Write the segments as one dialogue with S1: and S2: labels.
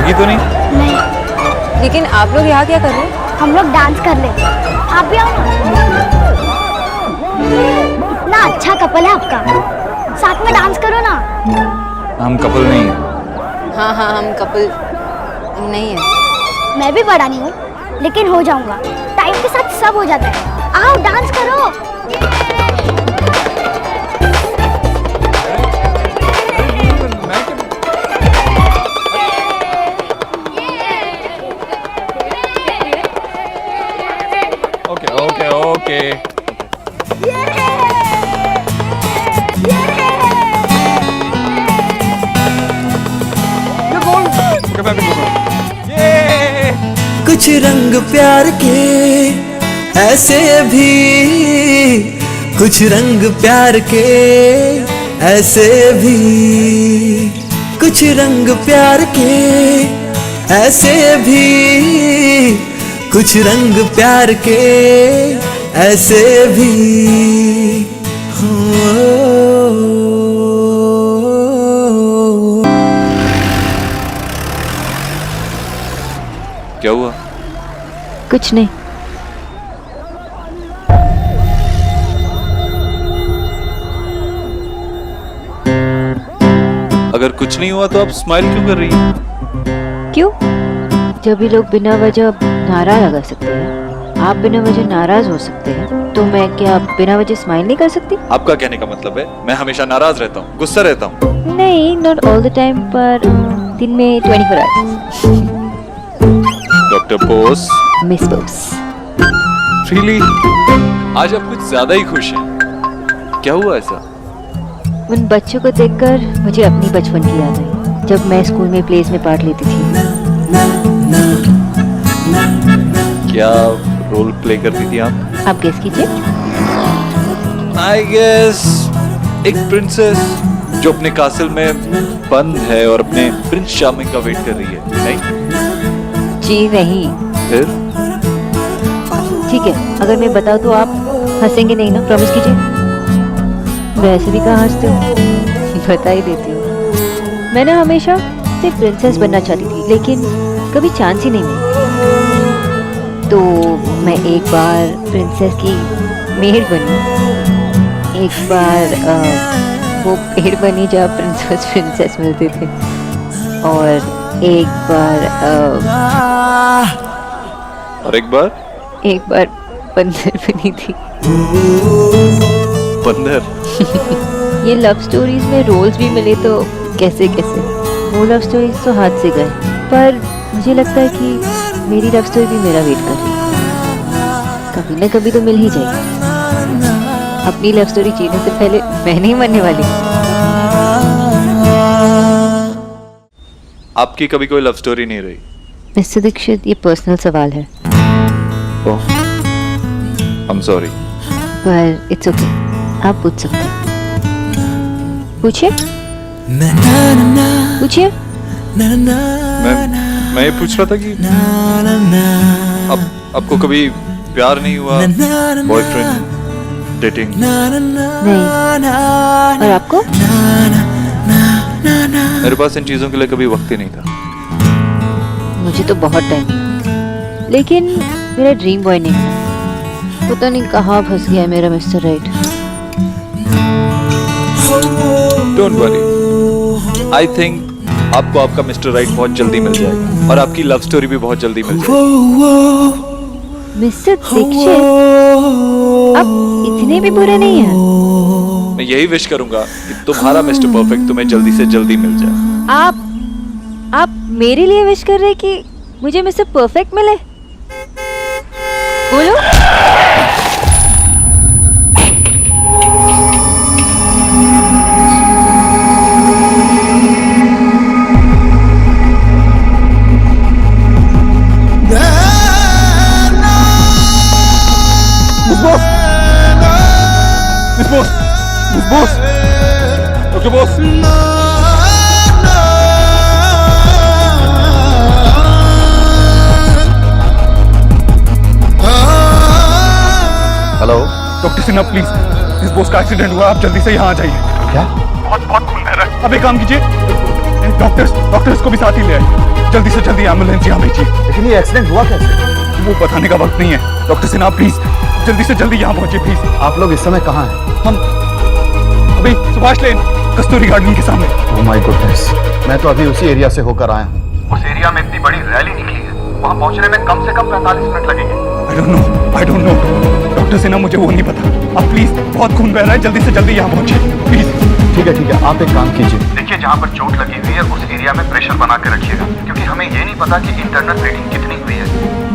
S1: लगी तो नहीं?
S2: नहीं।
S3: लेकिन आप लोग यहाँ क्या कर रहे हैं?
S2: हम लोग डांस कर ले। आप भी आओ ना। इतना अच्छा कपल है आपका, साथ में डांस करो ना।
S1: हम कपल नहीं हैं।
S3: हाँ हाँ, हम कपल नहीं है।
S2: मैं भी बड़ा नहीं हूँ, लेकिन हो जाऊंगा। टाइम के साथ सब हो जाता है। आओ डांस करो।
S1: Okay okay.
S4: कुछ रंग प्यार के ऐसे भी, कुछ रंग प्यार के ऐसे भी, कुछ रंग प्यार के ऐसे भी, कुछ रंग प्यार के ऐसे भी
S1: क्या हुआ?
S3: कुछ नहीं।
S1: अगर कुछ नहीं हुआ तो आप स्माइल क्यों कर रही हैं?
S3: क्यों? जब भी लोग बिना वजह नारा लगा सकते हैं, आप बिना वजह नाराज हो सकते हैं, तो मैं क्या बिना वजह स्माइल नहीं कर सकती?
S1: आपका कहने का मतलब है मैं हमेशा नाराज रहता हूँ, गुस्सा रहता हूँ?
S3: नहीं, नॉट ऑल द टाइम, पर दिन में 24 hours.
S1: Doctor Bose.
S3: Miss Bose.
S1: Really? आज आप कुछ ज्यादा ही खुश हैं। क्या हुआ ऐसा?
S3: उन बच्चों को देखकर मुझे अपनी बचपन की याद आई, जब मैं स्कूल में प्लेस में पार्ट लेती थी।
S1: क्या रोल प्ले करती थी आप
S3: गेस कीजिए।
S1: आई गेस एक प्रिंसेस जो अपने कासल में बंद है और अपने प्रिंस चार्मिंग का वेट कर रही है। नहीं?
S3: जी नहीं।
S1: फिर?
S3: ठीक है, अगर मैं बताऊं तो आप हंसेंगे नहीं ना? प्रॉमिस कीजिए। वैसे भी कहाँ हंसते हो, बता ही देती हूँ। मैं ना हमेशा सिर्फ प्रिंसेस बनना चाहती थी, लेकिन कभी चांस ही नहीं मिला। तो मैं एक बार प्रिंसेस की मेड बनी, एक बार वो पेड़ बनी जहाँ प्रिंसेस मिलते थे, और एक बार बंदर बनी थी।
S1: बंदर?
S3: ये लव स्टोरीज में रोल्स भी मिले तो कैसे कैसे, वो लव स्टोरीज तो हाथ से गए, पर मुझे लगता है कि मेरी लव स्टोरी भी मेरा वेट कर रही है। कभी ना कभी तो मिल ही जाएगी। अपनी लव स्टोरी जीने से पहले मैं नहीं मरने वाली।
S1: आपकी कभी कोई लव स्टोरी नहीं रही?
S3: मिस्टर दीक्षित, ये पर्सनल सवाल है।
S1: ओह, आई एम सॉरी।
S3: पर इट्स ओके, आप पूछ सकते हैं। पूछिए पूछिए।
S1: मैं ये पूछ रहा था कि आपको कभी प्यार नहीं हुआ? Boyfriend, dating?
S3: नहीं। और आपको?
S1: मेरे पास इन चीजों के लिए कभी वक्त ही नहीं था।
S3: मुझे तो बहुत टाइम, लेकिन मेरा ड्रीम बॉय नहीं था। पता नहीं कहाँ फंस गया मेरा mister right.
S1: Don't worry, I think आपको आपका मिस्टर राइट बहुत जल्दी मिल जाएगा, और आपकी लव स्टोरी भी बहुत जल्दी मिल जाएगी।
S3: मिस्टर दीक्षित, आप इतने भी बुरे नहीं हैं।
S1: मैं यही विश करूंगा कि तुम्हारा मिस्टर परफेक्ट तुम्हें जल्दी से जल्दी मिल जाए।
S3: आप मेरे लिए विश कर रहे हैं कि मुझे मिस्टर परफेक्ट मिले? बोलो।
S1: Boss, okay boss. Hello
S5: doctor Sinha please, इस बॉस का एक्सीडेंट हुआ, आप जल्दी से यहाँ आ जाइए।
S1: क्या?
S5: बहुत खून बह रहा है। अब एक काम कीजिए, डॉक्टर्स को भी साथ ही ले आए। जल्दी से जल्दी एम्बुलेंस यहाँ भेजिए।
S6: लेकिन ये एक्सीडेंट हुआ कैसे?
S5: वो बताने का वक्त नहीं है। डॉक्टर सिन्हा प्लीज जल्दी से जल्दी यहाँ पहुंचे प्लीज।
S6: आप लोग इस समय कहाँ हैं?
S5: हम अभी सुभाष लेन कस्तूरी गार्डन के सामने।
S6: ओह माय गुडनेस, मैं तो अभी उसी एरिया से होकर आया हूँ। उस एरिया में इतनी बड़ी रैली निकली है, वहाँ पहुँचने में कम से कम 45 मिनट लगेंगे।
S5: I don't know doctor Sinha, मुझे वो नहीं पता। आप प्लीज, बहुत खून बह रहा है, जल्दी से जल्दी यहाँ पहुंचे प्लीज।
S6: ठीक है, आप एक काम कीजिए, देखिए जहाँ पर चोट लगी हुई है उस एरिया में प्रेशर बना के रखिएगा, क्योंकि हमें ये नहीं पता कि इंटरनल ब्लीडिंग कितनी हुई है।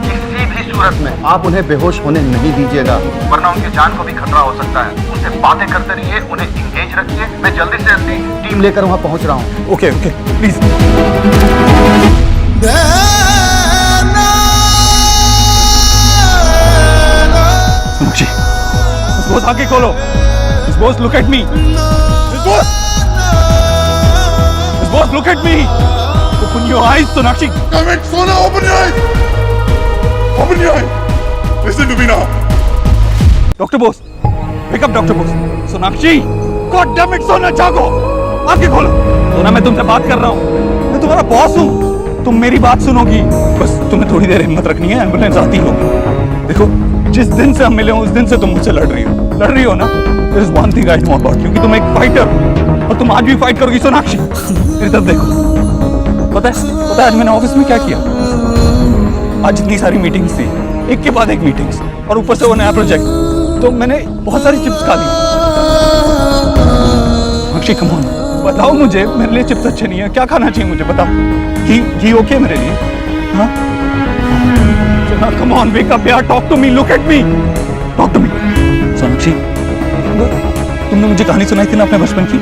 S6: किसी भी सूरत में आप उन्हें बेहोश होने नहीं दीजिएगा, वरना उनकी जान को भी खतरा हो सकता है। उनसे बातें करते रहिए, उन्हें इंगेज रखिए। मैं जल्दी से जल्दी टीम लेकर वहाँ पहुँच रहा हूँ।
S5: Okay please. Sonakshi, Miss Bose आगे खोलो। Miss Bose, look at me. Miss Bose! Miss Bose, look at me. Open your eyes, Sonakshi.
S7: Come in, Sona, open your eyes! Open your eyes! Listen to me now.
S5: Dr. Bose, pick up Dr. Bose. Sonakshi, God damn it, Sona, जागो। आगे खोलो। सोना, मैं तुमसे बात कर रहा हूँ। मैं तुम्हारा बॉस हूँ। तुम मेरी बात सुनोगी। बस तुम्हें थोड़ी देर हिम्मत रखनी है, एम्बुलेंस आती होगी। देखो, जिस दिन से हम मिले हो उस दिन से तुम मुझसे लड़ रही हो ना। There is one thing I know about, क्योंकि तुम एक फाइटर हो और तुम आज भी फाइट करोगी। सोनाक्षी, मेरी तरफ देखो। पता है आज मैंने ऑफिस में क्या किया? आज इतनी सारी मीटिंग्स थी, एक के बाद एक मीटिंग्स, और ऊपर से वो नया प्रोजेक्ट, तो मैंने बहुत सारी चिप्स खा ली। सोनाक्षी, कम ऑन, बताओ मुझे, मेरे लिए चिप्स अच्छे नहीं है, क्या खाना चाहिए मुझे, बताओ। घी ओके मेरे लिए? हाँ, come on, wake up यार, talk to me, look at me, talk to me. Sonakshi, तुमने मुझे कहानी सुनाई थी ना अपने बचपन की,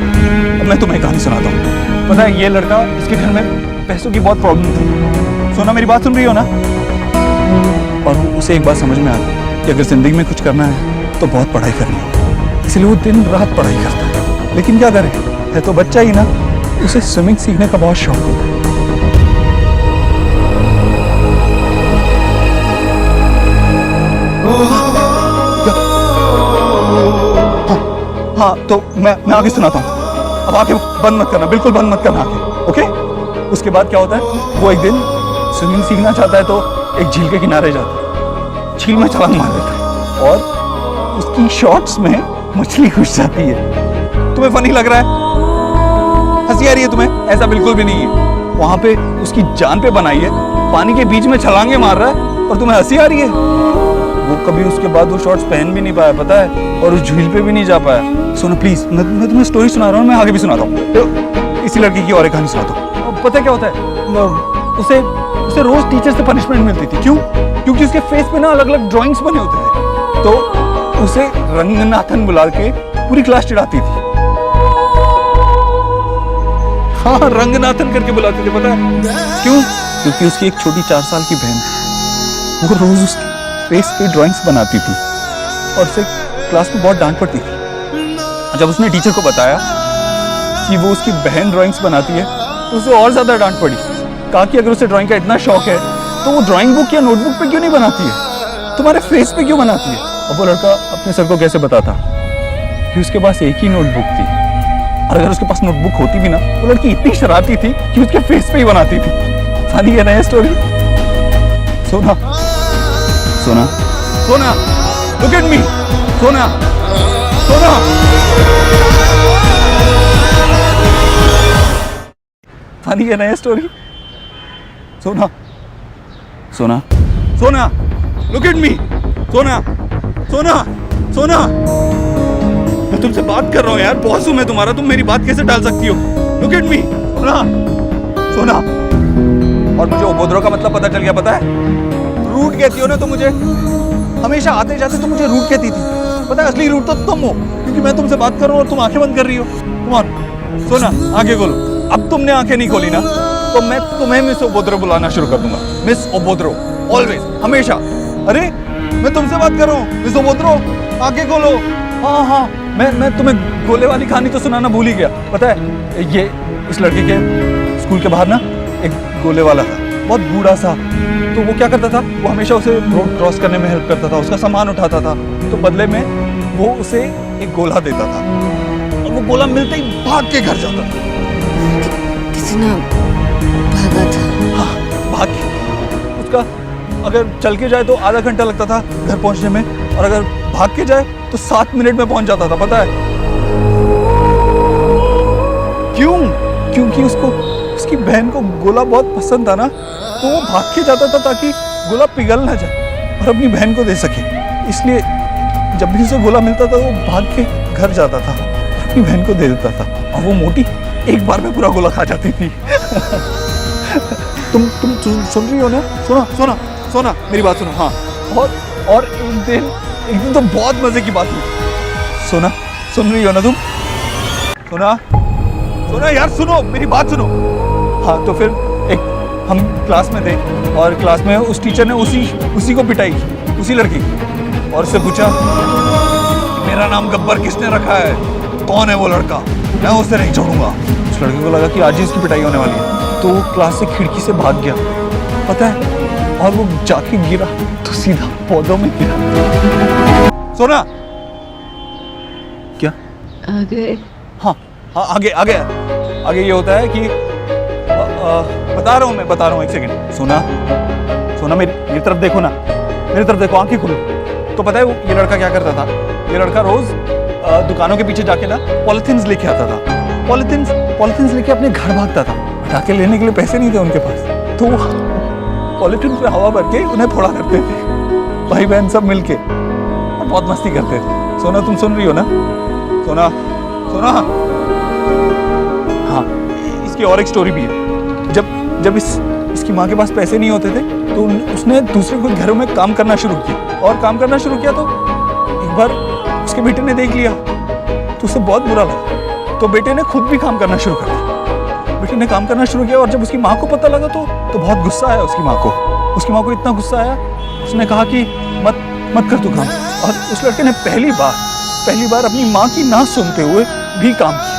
S5: अब मैं तुम्हें कहानी सुनाता हूँ। पता है, ये लड़का, इसके घर में पैसों की बहुत प्रॉब्लम थी। सोना, मेरी बात सुन रही हो ना? और उसे एक बात समझ में आ गई कि अगर जिंदगी में कुछ करना है तो बहुत पढ़ाई करनी है, इसलिए वो दिन रात पढ़ाई करता है। लेकिन क्या करे, है तो बच्चा ही ना, उसे स्विमिंग सीखने का बहुत शौक होता है। हाँ, तो मैं आगे सुनाता हूँ। अब आगे बंद मत करना, बिल्कुल बंद मत करना आगे, ओके? उसके बाद क्या होता है, वो एक दिन स्विमिंग सीखना चाहता है तो एक झील के किनारे जाता है, झील में छलांग मार देता है और उसकी शॉर्ट्स में मछली घुस जाती है। तुम्हें फनी लग रहा है? हंसी आ रही है तुम्हें? ऐसा बिल्कुल भी नहीं है। वहां पे उसकी जान पे बनाई है, पानी के बीच में छलांगे मार रहा है और तुम्हें हंसी आ रही है? वो कभी उसके बाद वो शॉर्ट्स पहन भी नहीं पाया, पता है, और उस झील पे भी नहीं जा पाया। सोना प्लीज, मैं तुम्हें स्टोरी सुना रहा हूँ, मैं आगे भी सुनाता हूँ। तो इसी लड़की की और एक कहानी सुनाता हूँ। पता है क्या होता है, उसे रोज टीचर से पनिशमेंट मिलती थी। क्यों? क्योंकि उसके फेस पे ना अलग अलग ड्राइंग्स बने होते थे, तो उसे रंगनाथन बुला के पूरी क्लास चिढ़ाती थी। हाँ, रंगनाथन करके बुलाते थे, पता है क्यों? क्योंकि उसकी एक छोटी 4 साल की बहन थी, वो रोज उसके फेस पे ड्राइंग्स बनाती थी और उसे क्लास में बहुत डांट पड़ती थी। जब उसने टीचर को बताया कि वो उसकी बहन ड्राइंग्स बनाती है तो उसे और ज्यादा डांट पड़ी। कहा कि अगर उसे ड्राइंग का इतना शौक है तो वो ड्राइंग बुक या नोटबुक पे क्यों नहीं बनाती है, तुम्हारे फेस पे क्यों बनाती है? अब वो लड़का अपने सर को कैसे बताता कि उसके पास एक ही नोटबुक थी, और अगर उसके पास नोटबुक होती भी ना, वो लड़की इतनी शरारती थी कि उसके फेस पे ही बनाती थी। फनी है ना ये स्टोरी? सोना, सोना, सोना, लुक एट मी, सोना, सोना। फनी है ना ये स्टोरी? सोना, सोना, सोना, लुक एट मी, सोना, सोना, सोना। मैं तुमसे बात कर रहा हूँ यार, बॉस हूँ मैं तुम्हारा, तुम मेरी बात कैसे टाल सकती हो? लुक एट मी, सोना, सोना। और मुझे उपद्रव का मतलब पता चल गया, पता है? रूट कहती हो ना तो मुझे, हमेशा आते जाते तो मुझे रूट कहती थी, पता है असली रूट तो तुम हो, क्योंकि मैं तुमसे बात कर रहा हूँ और तुम आंखें बंद कर रही हो। कम ऑन, सोना, आगे खोलो। अब तुमने आंखें नहीं खोली ना तो मैं तुम्हें मिस ओबोद्रो बुलाना शुरू कर दूंगा। मिस ओबोद्रो, ऑलवेज, हमेशा। अरे मैं तुमसे बात कर रहा हूँ, मिस ओबोद्रो, आंखें खोलो। हाँ हाँ, मैं तुम्हें गोले वाली कहानी तो सुनाना भूल ही गया। पता है, ये इस लड़के के स्कूल के बाहर ना एक गोले वाला था, बहुत बूढ़ा सा। तो वो क्या करता था, वो हमेशा उसे रोड क्रॉस करने में हेल्प करता था, उसका सामान उठाता था, तो बदले में वो उसे एक गोला देता था और वो गोला मिलते ही भाग के घर जाता था।
S3: सुना भागा था।
S5: हाँ, भाग के उसका अगर चल के जाए तो आधा घंटा लगता था घर पहुंचने में, और अगर भाग के जाए तो 7 मिनट में पहुंच जाता था, पता है क्यों? क्योंकि उसको उसकी बहन को गोला बहुत पसंद था ना, तो वो भाग के जाता था ताकि गोला पिघल ना जाए और अपनी बहन को दे सके। इसलिए जब भी उसे गोला मिलता था वो भाग के घर जाता था, अपनी बहन को दे देता था, और वो मोटी एक बार में पूरा गोला खा जाती थी। तुम सुन रही हो ना? सोना मेरी बात सुनो। हाँ, और एक दिन तो बहुत मजे की बात हुई। सोना, सुन रही हो ना तुम? सोना यार, सुनो मेरी बात सुनो। हाँ, तो फिर हम क्लास में थे और क्लास में उस टीचर ने उसी को पिटाई, उसी लड़की की, और उससे पूछा मेरा नाम गब्बर किसने रखा है, कौन है वो लड़का, मैं उसे नहीं छोड़ूंगा। उस लड़के को लगा कि आज ही उसकी पिटाई होने वाली है, तो वो क्लास से खिड़की से भाग गया, पता है, और वो जाके गिरा तो सीधा पौधों में गिरा। सोना, क्या
S3: आगे?
S5: हाँ, आगे ये होता है कि बता रहा हूँ, एक सेकंड। सोना मेरी तरफ देखो ना, मेरी तरफ देखो, आंखें खोलो। तो पता है ये लड़का क्या करता था? ये लड़का रोज दुकानों के पीछे जाके ना पॉलिथीन्स लेके आता था, पॉलिथीन्स लेके अपने घर भागता था। पटाखे लेने के लिए पैसे नहीं थे उनके पास, तो पॉलिथीन पे हवा भर के उन्हें फोड़ा करते थे, भाई बहन सब मिलके, और बहुत मस्ती करते थे। सोना, तुम सुन रही हो ना? सोना, हाँ, इसकी और एक स्टोरी भी है। जब इसकी माँ के पास पैसे नहीं होते थे तो उसने दूसरे कोई घरों में काम करना शुरू किया, और काम करना शुरू किया तो एक बार उसके बेटे ने देख लिया तो उसे बहुत बुरा लगा, तो बेटे ने खुद भी काम करना शुरू कर दिया। बेटे ने काम करना शुरू किया, और जब उसकी माँ को पता लगा तो बहुत गुस्सा आया उसकी माँ को इतना गुस्सा आया, उसने कहा कि मत कर तू काम। और उस लड़के ने पहली बार अपनी माँ की ना सुनते हुए भी काम किया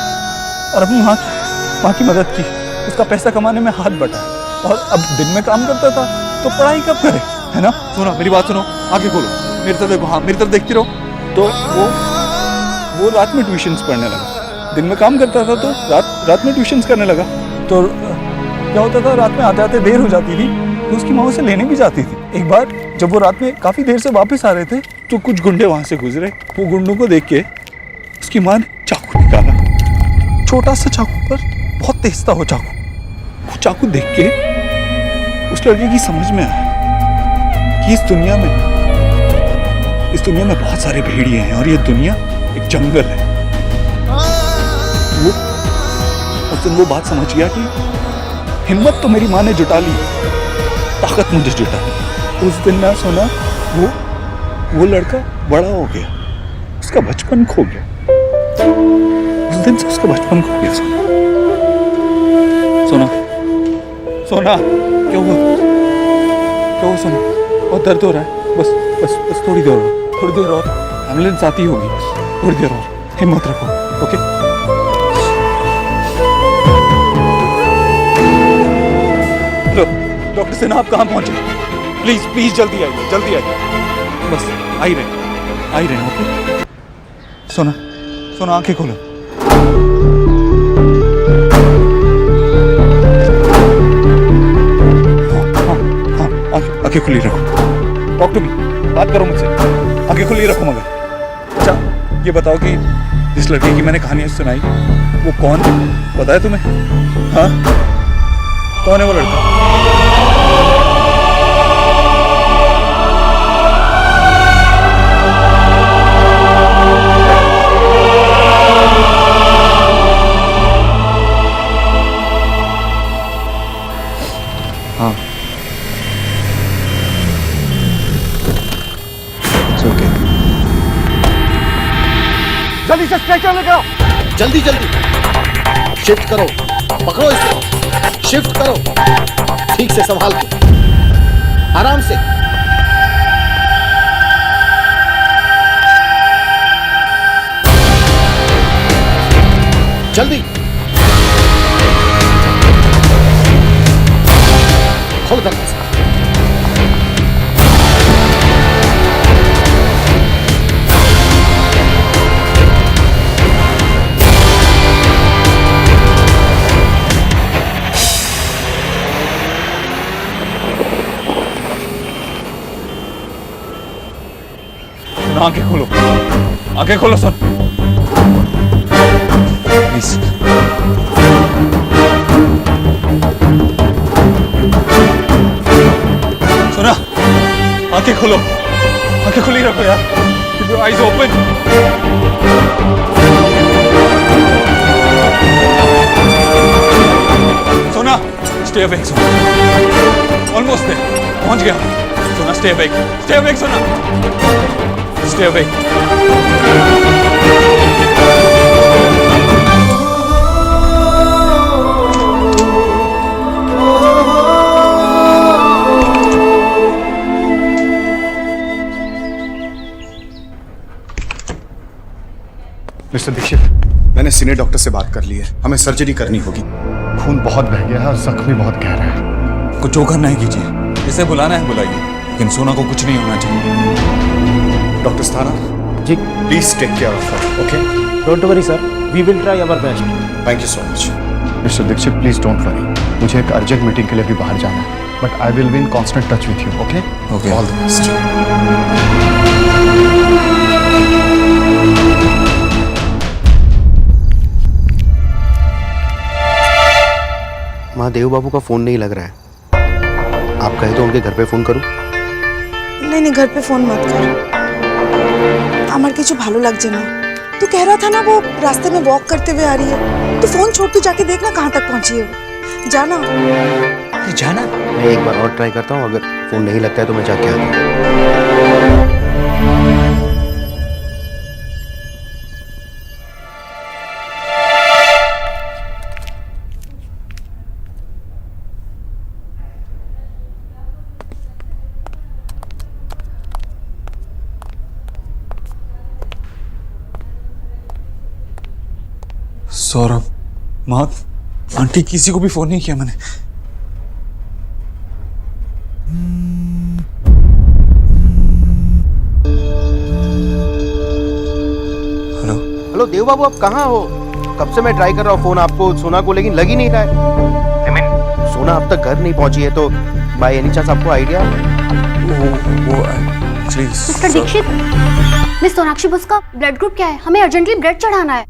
S5: और अपनी माँ की मदद की, उसका पैसा कमाने में हाथ बटाया, और अब दिन में काम करता था तो पढ़ाई कब करे, है ना? सुनो मेरी बात सुनो, आगे खोलो, मेरी तरफ देखो, हाँ मेरी तरफ देखती रहो। तो वो रात में ट्यूशन्स पढ़ने लगा, दिन में काम करता था तो रात में ट्यूशन्स करने लगा। तो क्या होता था, रात में आते आते देर हो जाती थी तो उसकी माँ उसे लेने भी जाती थी। एक बार जब वो रात में काफ़ी देर से वापस आ रहे थे तो कुछ गुंडे वहाँ से गुजरे, वो गुंडों को देख के उसकी माँ ने चाकू निकाला, छोटा सा चाकू पर बहुत तेज था वो चाकू। वो चाकू देख के उस लड़के की समझ में आया कि इस दुनिया में बहुत सारे भेड़िए हैं और ये दुनिया एक जंगल है। उस दिन वो बात समझ गया कि हिम्मत तो मेरी माँ ने जुटा ली, ताकत मुझे जुटा ली। उस दिन ना सोना, वो लड़का बड़ा हो गया, उसका बचपन खो गया। उस दिन से उसका बचपन खो गया। सोना, क्या हुआ सोना? बहुत दर्द हो रहा है, बस थोड़ी देर और एम्बुलेंस आती होगी, थोड़ी देर और हिम्मत रखो, ओके? लो, डॉक्टर सेना आप कहाँ पहुंचे? प्लीज जल्दी आइए, बस आ ही रहे, ओके? सोना आंखें खोलो। आंखें खुली रखो, टॉक टू मी, बात करो मुझसे, आंखें खुली रखो। मगर अच्छा ये बताओ कि जिस लड़के की मैंने कहानी सुनाई वो कौन है, पता है तुम्हें? हाँ, कौन है वो लड़का? हाँ,
S6: जल्दी से स्ट्रेचर लेकर आओ, जल्दी शिफ्ट करो, पकड़ो इसे, शिफ्ट करो, ठीक से संभाल के, आराम से। जल्दी खोल दरवाजा।
S5: सोना आंखें खोलो सोना प्लीज। सोना आंखें खुली रखो यार। Keep your eyes open. सोना stay awake सोना। Almost there. पहुंच गया। सोना stay awake सोना। Stay awake.
S6: मिस्टर दीक्षित, मैंने सीनियर डॉक्टर से बात कर ली है, हमें सर्जरी करनी होगी। खून बहुत बह गया है और जख्म भी बहुत गहरा है।
S5: कुछ जो करना है कीजिए, इसे बुलाना है बुलाइए, लेकिन सोना को कुछ नहीं होना चाहिए।
S6: Doctor Asthana
S8: ji,
S6: please take care of her, okay?
S8: Don't worry sir, we will try our best.
S6: Thank you so much. Mister Dixit please don't worry, मुझे एक अर्जेंट मीटिंग के लिए भी बाहर जाना है, but I will be in constant touch with you, okay?
S5: Okay.
S6: All the best.
S9: माँ, देव बाबू का फोन नहीं लग रहा है। आप कहे तो उनके घर पे फोन करूं?
S10: नहीं नहीं, घर पे फोन मत कर। আমার কিছু ভালো লাগছে না। तू कह रहा था ना वो रास्ते में वॉक करते हुए आ रही है, तो फोन छोड़ के जाके देखना कहाँ तक पहुंची है वो। जाना।
S9: जाना? मैं एक बार और ट्राई करता हूँ, अगर फोन नहीं लगता है तो मैं जाके आता हूँ।
S5: सौरभ, माँ, आंटी, किसी को भी फोन नहीं किया मैंने। हेलो
S9: हेलो देव बाबू, आप कहाँ हो? कब से मैं ट्राई कर रहा हूँ फोन आपको, सोना को, लेकिन लग ही नहीं रहा है। आई मीन सोना अब तक घर नहीं पहुंची है, तो बाय एनी चांस आपको आइडिया?
S5: वो actually
S2: mister Dikshit, miss Sonakshi बस का ब्लड ग्रुप क्या है? हमें अर्जेंटली ब्लड चढ़ाना है।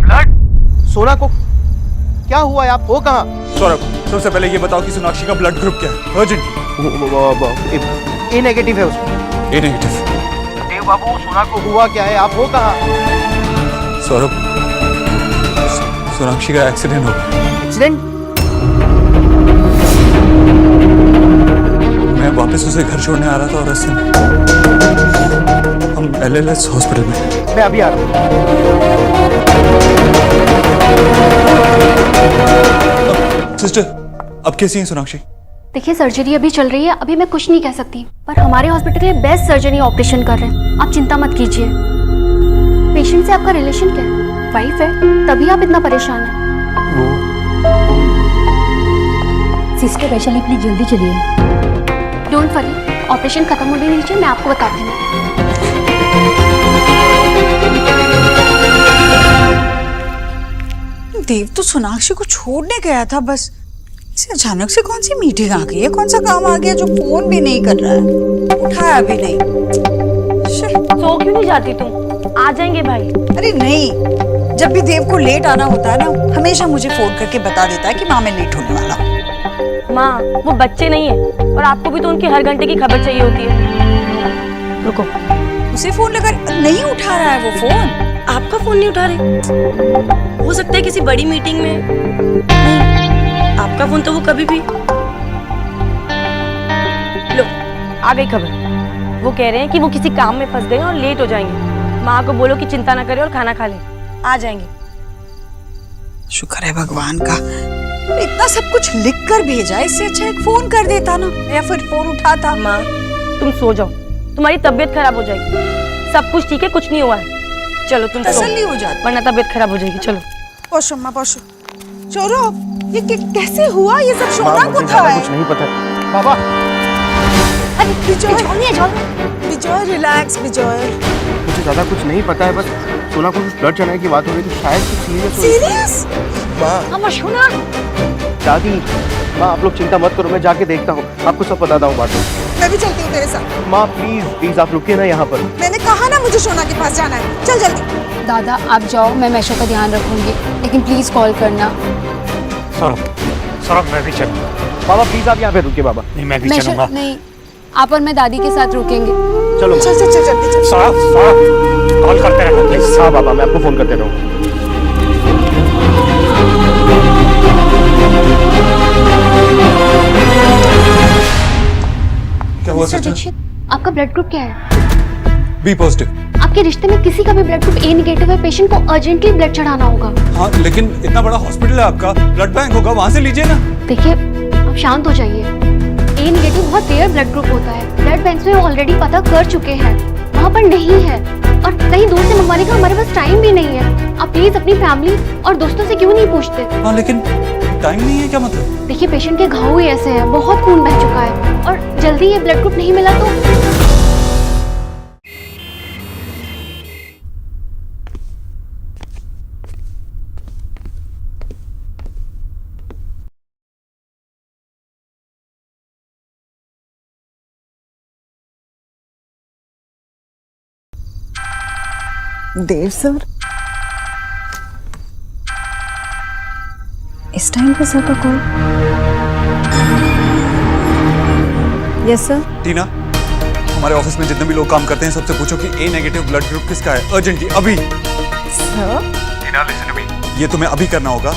S9: ब्लड? सोना को क्या हुआ है? आप हो कहाँ?
S5: सौरभ, सबसे पहले ये बताओ कि सोनाक्षी का ब्लड ग्रुप क्या है? अर्जेंटली।
S9: ए नेगेटिव है उसमें।
S5: ए नेगेटिव।
S9: देव बाबू, सोना को हुआ क्या है? आप हो कहाँ?
S5: सौरभ, सोनाक्षी का एक्सीडेंट हो गया।
S9: एक्सीडेंट?
S5: मैं वापस उसे घर छोड़ने आ रहा था और रास्ते में हम LLS हॉस्पिटल में।
S9: मैं अभी आ रहा हूँ।
S5: सिस्टर, अब कैसी हैं सोनाक्षी?
S2: देखिए, सर्जरी अभी चल रही है, अभी मैं कुछ नहीं कह सकती, पर हमारे हॉस्पिटल के बेस्ट सर्जरी ऑपरेशन कर रहे हैं। आप चिंता मत कीजिए। पेशेंट से आपका रिलेशन क्या है? वाइफ है, तभी आप इतना परेशान हैं।
S3: सिस्टर वैशाली, प्लीज जल्दी चलिए।
S2: डोंट वरी, ऑपरेशन खत्म होने दीजिए, मैं आपको बताती हूँ।
S10: देव तो सोनाक्षी को छोड़ने गया था बस, इसे अचानक से कौन सी मीटिंग आ गई है, कौन सा काम आ गया जो फोन भी नहीं कर रहा है, उठाया भी नहीं।
S3: सो क्यों नहीं जाती तुम? आ जाएंगे भाई।
S10: अरे नहीं, जब भी देव को लेट आना होता है ना, हमेशा मुझे फोन करके बता देता है कि माँ मैं लेट होने वाला हूँ।
S3: माँ, वो बच्चे नहीं है और आपको भी तो उनकी हर घंटे की खबर चाहिए होती है। रुको,
S10: उसे फोन लगा, नहीं उठा रहा है वो फोन।
S11: आपका फोन नहीं उठा रहे? हो सकता है किसी बड़ी मीटिंग में। नहीं, आपका फोन तो वो कभी भी।
S3: लो, आ गई खबर। वो कह रहे हैं कि वो किसी काम में फंस गए और लेट हो जाएंगे। माँ को बोलो कि चिंता ना करे और खाना खा ले, आ जाएंगे।
S10: शुक्र है भगवान का, इतना सब कुछ लिख कर भेजा, इससे अच्छा एक फोन कर देता ना, या फिर फोन उठाता।
S3: माँ, तुम सो जाओ, तुम्हारी तबीयत खराब हो जाएगी। सब कुछ ठीक है, कुछ नहीं हुआ है। चलो तुम सो,
S10: तसल्ली हो जाती,
S3: वरना तबीयत खराब हो जाएगी। चलो
S10: पोशो माँ पोशो। चोरो, ये कैसे हुआ? ये सब सोना को था।
S9: कुछ नहीं पता। बाबा,
S10: अरे विजय, रिलैक्स विजय।
S9: मुझे ज्यादा कुछ नहीं पता है, बस सोना को ब्लड चढ़ाने की बात हो रही थी, शायद कुछ सीरियस हो।
S10: सीरियस?
S9: माँ,
S3: सोना,
S9: दादी माँ आप लोग चिंता मत करो, मैं जाके देखता हूँ, आपको सब बताता हूँ बाद में।
S10: मैं भी चलती हूँ तेरे साथ।
S9: माँ प्लीज प्लीज आप रुकिए ना यहाँ पर।
S10: मैंने कहा ना मुझे सोना के पास जाना है, चल जल्दी।
S2: दादा आप जाओ, मैं मैशा का ध्यान रखूंगी, लेकिन प्लीज कॉल करना।
S8: सौरभ मैं भी चलूंगा।
S9: बाबा प्लीज आप यहाँ पे रुकिए बाबा।
S8: नहीं मैं भी
S2: मैशा
S8: चलूंगा।
S2: नहीं, आप और मैं दादी के साथ रुकेंगे।
S9: चलो
S10: चल चल चल जल्दी चल।
S8: सौरभ कॉल करते रहना प्लीज।
S9: हाँ बाबा मैं आपको फोन करते रहूँ।
S5: क्या हुआ
S2: मिस्टर
S5: सच्चा?
S2: दीक्षित, आपका ब्लड ग्रुप क्या है?
S5: B positive.
S2: आपके रिश्ते में किसी का भी ब्लड ग्रुप ए नेगेटिव है, पेशेंट को अर्जेंटली ब्लड चढ़ाना होगा।
S5: हाँ लेकिन इतना बड़ा हॉस्पिटल है आपका, ब्लड बैंक होगा, वहां से लीजिए ना।
S2: देखिए आप शांत हो जाइए। ए नेगेटिव बहुत रेयर ब्लड ग्रुप होता है, ब्लड बैंक में ऑलरेडी पता कर चुके हैं, वहाँ पर नहीं है, और कहीं दूर से मंगवाने का हमारे पास टाइम भी नहीं है। आप प्लीज अपनी फैमिली और दोस्तों से क्यों नहीं पूछते?
S5: हाँ लेकिन टाइम नहीं है क्या मतलब?
S2: देखिए पेशेंट के घाव ही ऐसे हैं, बहुत खून बह चुका है, और जल्दी ये ब्लड ग्रुप नहीं मिला तो।
S10: देव सर, इस टाइम पे सर का कॉल। Yes sir.
S5: टीना हमारे ऑफिस में जितने भी लोग काम करते हैं सबसे पूछो कि ए नेगेटिव ब्लड ग्रुप किसका है, अर्जेंटली अभी।
S10: सर
S5: टीना लिसन अभी, ये तुम्हें अभी करना होगा।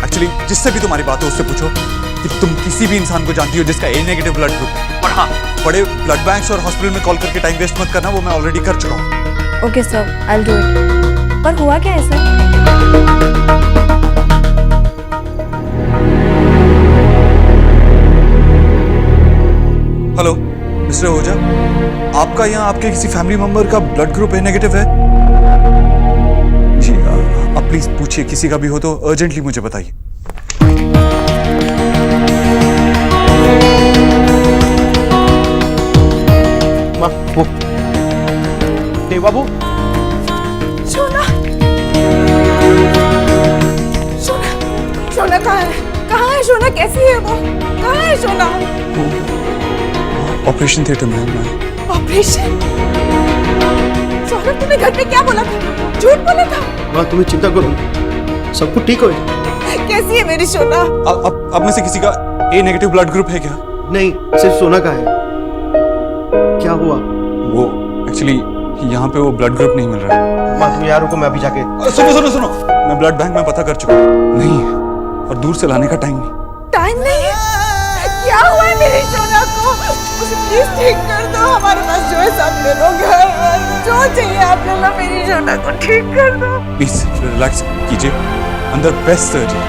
S5: एक्चुअली जिससे भी तुम्हारी बात हो उससे पूछो कि तुम किसी भी इंसान को जानती हो जिसका ए नेगेटिव ब्लड ग्रुप है। और हाँ, बड़े ब्लड बैंक्स और हॉस्पिटल में कॉल करके टाइम वेस्ट मत करना, वो मैं ऑलरेडी कर चुका हूँ।
S10: Okay sir, I will do it. पर हुआ क्या है सर?
S5: हेलो मिस्टर ओझा, आपका यहाँ आपके किसी फैमिली मेंबर का ब्लड ग्रुप ए नेगेटिव है जी? आप प्लीज पूछिए, किसी का भी हो तो अर्जेंटली मुझे बताइए।
S9: माँ वो देव बाबू।
S10: सोना सोना सोना कहाँ है? कहाँ है सोना? कैसी है वो? कहाँ है सोना?
S5: ऑपरेशन थिएटर में है।
S10: ऑपरेशन? सौरभ तूने घर पे क्या बोला था? झूठ बोला था?
S9: माँ तुम्हें चिंता करो, सब कुछ ठीक हो जाएगा।
S10: कैसी है मेरी सोना?
S5: अब में से किसी का ए नेगेटिव ब्लड ग्रुप है क्या?
S9: नहीं, सिर्फ सोना का है। क्या हुआ?
S5: वो एक्चुअली यहाँ पे वो ब्लड ग्रुप नहीं मिल रहा है।
S9: माँ तुम यार रुको, मैं अभी जाके।
S5: सुनो सुनो सुनो, मैं ब्लड बैंक में पता कर चुका हूँ, नहीं है, और दूर से लाने का टाइम नहीं।
S10: टाइम नहीं है? क्या हुआ है मेरी सोना को? उसे प्लीज ठीक कर दो, हमारे पास जो है सब ले लो, घर जो चाहिए आप ले लो, मेरी सोना को ठीक कर दो।
S5: प्लीज रिलैक्स कीजिए, अंदर बेस्ट सर्जन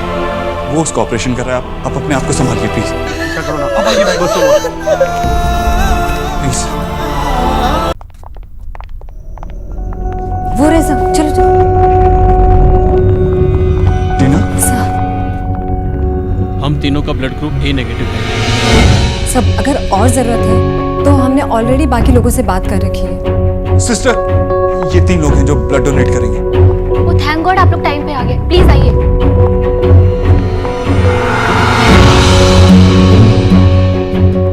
S5: वो उसका ऑपरेशन कर रहा है, आप अपने आप को संभालिए प्लीज।
S9: क्या करो ना, अब आइए बस
S5: प्लीज।
S3: वो रहे सब, चलो चलो।
S5: टीना
S8: हम तीनों का ब्लड ग्रुप ए नेगेटिव है।
S3: सब अगर और जरूरत है तो हमने ऑलरेडी बाकी लोगों से बात कर रखी है।
S5: सिस्टर, ये 3 लोग हैं जो ब्लड डोनेट करेंगे।
S2: वो थैंक गॉड आप लोग टाइम पे आ गए, प्लीज आइए।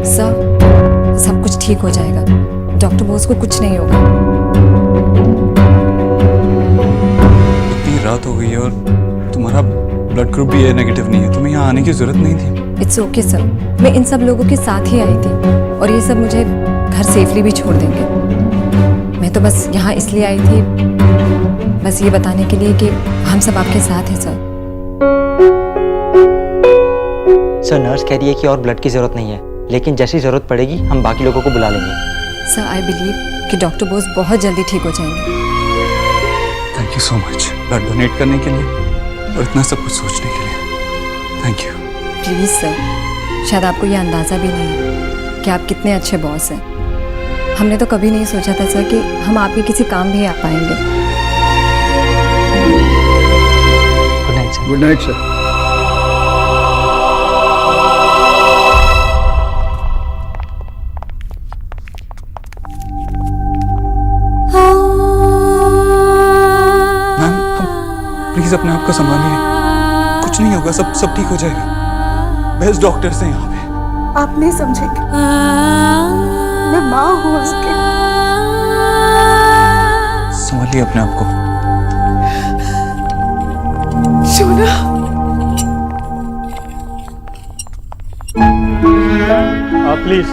S3: सर सब कुछ ठीक हो जाएगा, डॉक्टर बोस को कुछ नहीं होगा।
S5: इतनी रात हो गई है और तुम्हारा ब्लड ग्रुप भी ए नेगेटिव नहीं है, तुम्हें यहाँ आने की जरूरत नहीं थी।
S3: इट्स ओके सर, मैं इन सब लोगों के साथ ही आई थी और ये सब मुझे घर सेफली भी छोड़ देंगे। मैं तो बस यहाँ इसलिए आई थी, बस ये बताने के लिए कि हम सब आपके साथ हैं सर।
S12: सर नर्स कह रही है कि और ब्लड की जरूरत नहीं है, लेकिन जैसी जरूरत पड़ेगी हम बाकी लोगों को बुला लेंगे।
S3: सर आई बिलीव कि डॉक्टर बोस बहुत जल्दी ठीक हो जाएंगे।
S5: Thank you so much blood donate करने के लिए और इतना सब कुछ सोचने के लिए। Thank you.
S3: प्लीज़ सर, शायद आपको ये अंदाज़ा भी नहीं है कि आप कितने अच्छे बॉस हैं। हमने तो कभी नहीं सोचा था सर कि हम आपके किसी काम भी आ पाएंगे।
S12: Good night sir.
S9: Good night sir.
S5: Ma'am please अपने आप को संभालिए, कुछ नहीं होगा, सब ठीक हो जाएगा। बेस्ट डॉक्टर्स हैं यहाँ पे।
S10: आप नहीं समझेंगे, मैं माँ हूँ उसके।
S5: संभालिए अपने आप को।
S10: सोना,
S8: आप प्लीज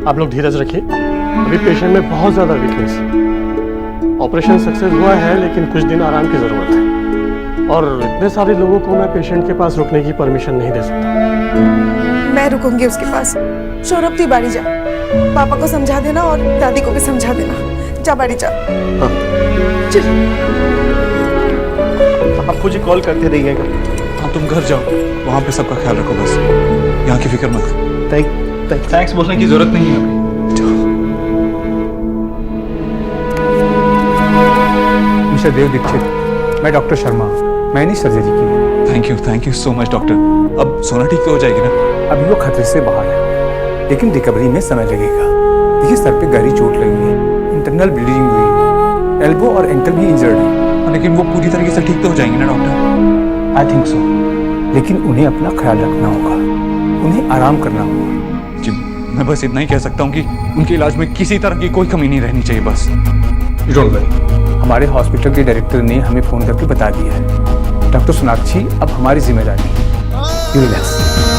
S8: आप लोग धीरज रखिए। अभी पेशेंट में बहुत ज़्यादा वीकनेस है। ऑपरेशन सक्सेस हुआ है लेकिन कुछ दिन आराम की ज़रूरत है, और इतने सारे लोगों को मैं पेशेंट के पास रुकने की परमिशन नहीं दे सकता।
S10: मैं रुकूंगी उसके पास। सौरभ तू बाड़ी जा, पापा को समझा देना और दादी को भी समझा देना। जा बाड़ी जा।
S9: हाँ।
S10: चल।
S9: आप मुझे कॉल करते रहिएगा।
S5: हाँ तुम घर जाओ, वहाँ पे सबका ख्याल रखो बस, यहाँ की फिक्र मत।
S9: थैंक्स बोलने की जरूरत नहीं है अभी।
S5: जाओ।
S13: मिस्टर देव दीक्षित, मैं डॉक्टर शर्मा, मैंने सर्जरी की है।
S5: Thank you so much doctor. अब सोना ठीक तो हो जाएगी ना?
S13: अभी वो खतरे से बाहर है, लेकिन रिकवरी में समय लगेगा। देखिए सर पे गहरी चोट लगी है, इंटरनल ब्लीडिंग हुई है, एल्बो और एंकल भी इंजर्ड है।
S5: लेकिन वो पूरी तरीके से ठीक तो हो जाएंगे ना डॉक्टर?
S13: आई थिंक सो, लेकिन उन्हें अपना ख्याल रखना होगा, उन्हें आराम करना होगा।
S5: जी मैं बस इतना ही कह सकता हूँ कि उनके इलाज में किसी तरह की कोई कमी नहीं रहनी चाहिए बस।
S13: डोंट वरी, हमारे हॉस्पिटल के डायरेक्टर ने हमें फ़ोन करके बता दिया है। डॉक्टर सोनाक्षी अब हमारी जिम्मेदारी है। You relax.